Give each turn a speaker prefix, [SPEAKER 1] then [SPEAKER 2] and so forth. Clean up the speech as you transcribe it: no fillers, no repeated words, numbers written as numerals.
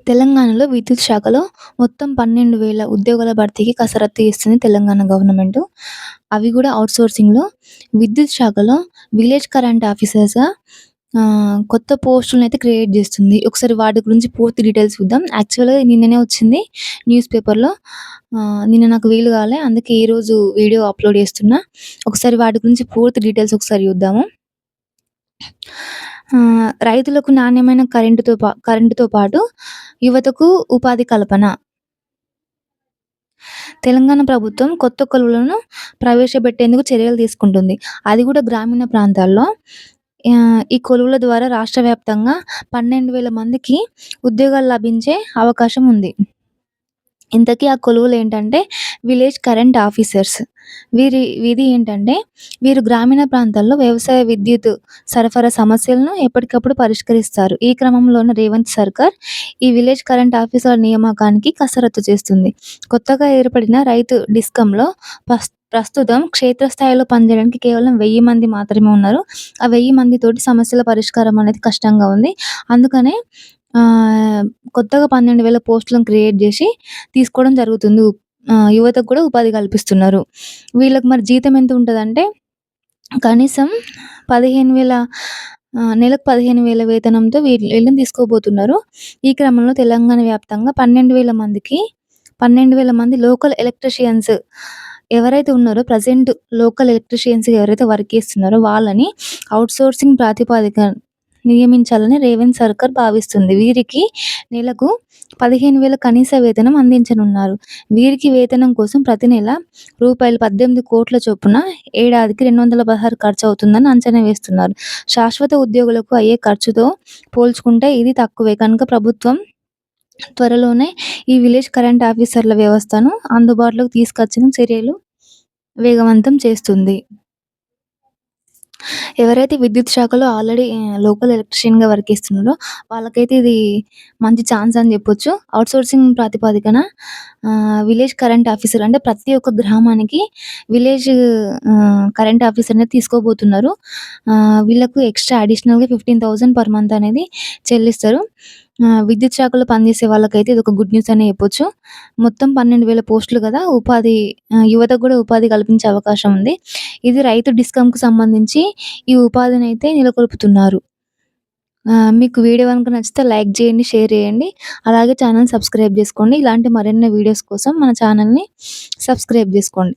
[SPEAKER 1] తెలంగాణలో విద్యుత్ శాఖలో మొత్తం 12,000 ఉద్యోగాల భర్తీకి కసరత్తు చేస్తుంది తెలంగాణ గవర్నమెంటు. అవి గూడా ఔట్‌సోర్సింగ్‌లో. విద్యుత్ శాఖలో విలేజ్ కరెంట్ ఆఫీసర్స్‌గా కొత్త పోస్టులనైతే క్రియేట్ జేస్తుంది. ఒకసారి వాటి గురించి పూర్తి డీటెయిల్స్ చూద్దాం. యాక్చువల్‌గా నిన్ననే వచ్చింది న్యూస్ పేపర్‌లో. నిన్న నాకు వీలు గాలే. అందుకే ఈరోజు వీడియో అప్‌లోడ్ చేస్తున్నా. ఒకసారి వాటి గురించి పూర్తి డీటెయిల్స్ ఒకసారి చూద్దాము. రైతులకు నాణ్యమైన కరెంటుతో పాటు యువతకు ఉపాధి కల్పన. తెలంగాణ ప్రభుత్వం కొత్త కొలువులను ప్రవేశపెట్టేందుకు చర్యలు తీసుకుంటుంది. అది గూడా గ్రామీణ ప్రాంతాల్లో. ఈ కొలువుల ద్వారా రాష్ట్ర వ్యాప్తంగా 12,000 మందికి ఉద్యోగాలు లభించే అవకాశం ఉంది. ఇంతకీ ఆ కొలువులేంటంటే విలేజ్ కరెంట్ ఆఫీసర్స్. విధి ఏంటంటే వీరు గ్రామీణ ప్రాంతాల్లో వ్యవసాయ విద్యుత్ సరఫరా సమస్యలను ఎప్పటికప్పుడు పరిష్కరిస్తారు. ఈ క్రమంలోనే రేవంత్ సర్కార్ ఈ విలేజ్ కరెంట్ ఆఫీసర్ల నియామకానికి కసరత్తు చేస్తుంది. కొత్తగా ఏర్పడిన రైతు డిస్కంలో ప్రస్తుతం క్షేత్రస్థాయిలో పనిచేయడానికి కేవలం 1000 మంది మాత్రమే ఉన్నారు. ఆ 1000 మందితోటి సమస్యల పరిష్కారం అనేది కష్టంగా ఉంది. అందుకనే కొత్తగా 12,000 పోస్టులను క్రియేట్ జేసి తీసుకోవడం జరుగుతుంది. యువతకు కూడా ఉపాధి కల్పిస్తున్నారు. వీళ్ళకి మరి జీతం ఎంత ఉంటదంటే కనీసం 15,000 నెలకు 15,000 వేతనంతో వీళ్ళని తీసుకోబోతున్నారు. ఈ క్రమంలో తెలంగాణ వ్యాప్తంగా 12,000 మంది లోకల్ ఎలక్ట్రీషియన్స్ ఎవరైతే ఉన్నారో ప్రెజెంట్ లోకల్ ఎలక్ట్రీషియన్స్‌గా ఎవరైతే వర్క్ చేస్తున్నారో వాళ్ళని ఔట్‌సోర్సింగ్ ప్రాతిపదికన నియమించాలని రేవంత్ సర్కార్ భావిస్తుంది. వీరికి నెలకు 15,000 కనీస వేతనం అందించనున్నారు. వీరికి వేతనం కోసం ప్రతి నెల రూపాయలు 18,00,00,000 చొప్పున ఏడాదికి 216 ఖర్చవుతుందని అంచనా వేస్తున్నారు. శాశ్వత ఉద్యోగులకు అయ్యే ఖర్చుతో పోల్చుకుంటే ఇది తక్కువే. కనుక ప్రభుత్వం త్వరలోనే ఈ విలేజ్ కరెంట్ ఆఫీసర్ల వ్యవస్థను అందుబాటులోకి తీసుకొచ్చిన చర్యలు వేగవంతం చేస్తుంది. ఎవరైతే విద్యుత్ శాఖలో ఆల్రెడీ లోకల్ ఎలక్ట్రీషియన్‌గా వర్క్ చేస్తున్నారో వాళ్ళకైతే ఇది మంచి ఛాన్స్ అని చెప్పొచ్చు. ఔట్‌సోర్సింగ్ ప్రాతిపదికన విలేజ్ కరెంట్ ఆఫీసర్ అంటే ప్రతి ఒక్క గ్రామానికి విలేజ్ కరెంట్ ఆఫీసర్‌ని తీసుకోబోతున్నారు. వీళ్ళకు ఎక్స్‌ట్రా అడిషనల్‌గా 15,000 పర్ మంత్ అనేది చెల్లిస్తారు. విద్యుత్ శాఖలో పనిచేసే వాళ్ళకైతే ఇదొక గుడ్ న్యూస్ అనే చెప్పొచ్చు. మొత్తం 12,000 పోస్టులు కదా! యువతకు కూడా ఉపాధి కల్పించే అవకాశం ఉంది. ఇది రైతు డిస్కంకి సంబంధించి ఈ ఉపాధినైతే నెలకొల్పుతున్నారు. మీకు వీడియో గనుక నచ్చితే లైక్ చేయండి, షేర్ చేయండి. అలాగే ఛానెల్‌ని సబ్స్క్రైబ్ చేసుకోండి. ఇలాంటి మరిన్ని వీడియోస్ కోసం మన ఛానెల్‌ని సబ్స్క్రైబ్ చేసుకోండి.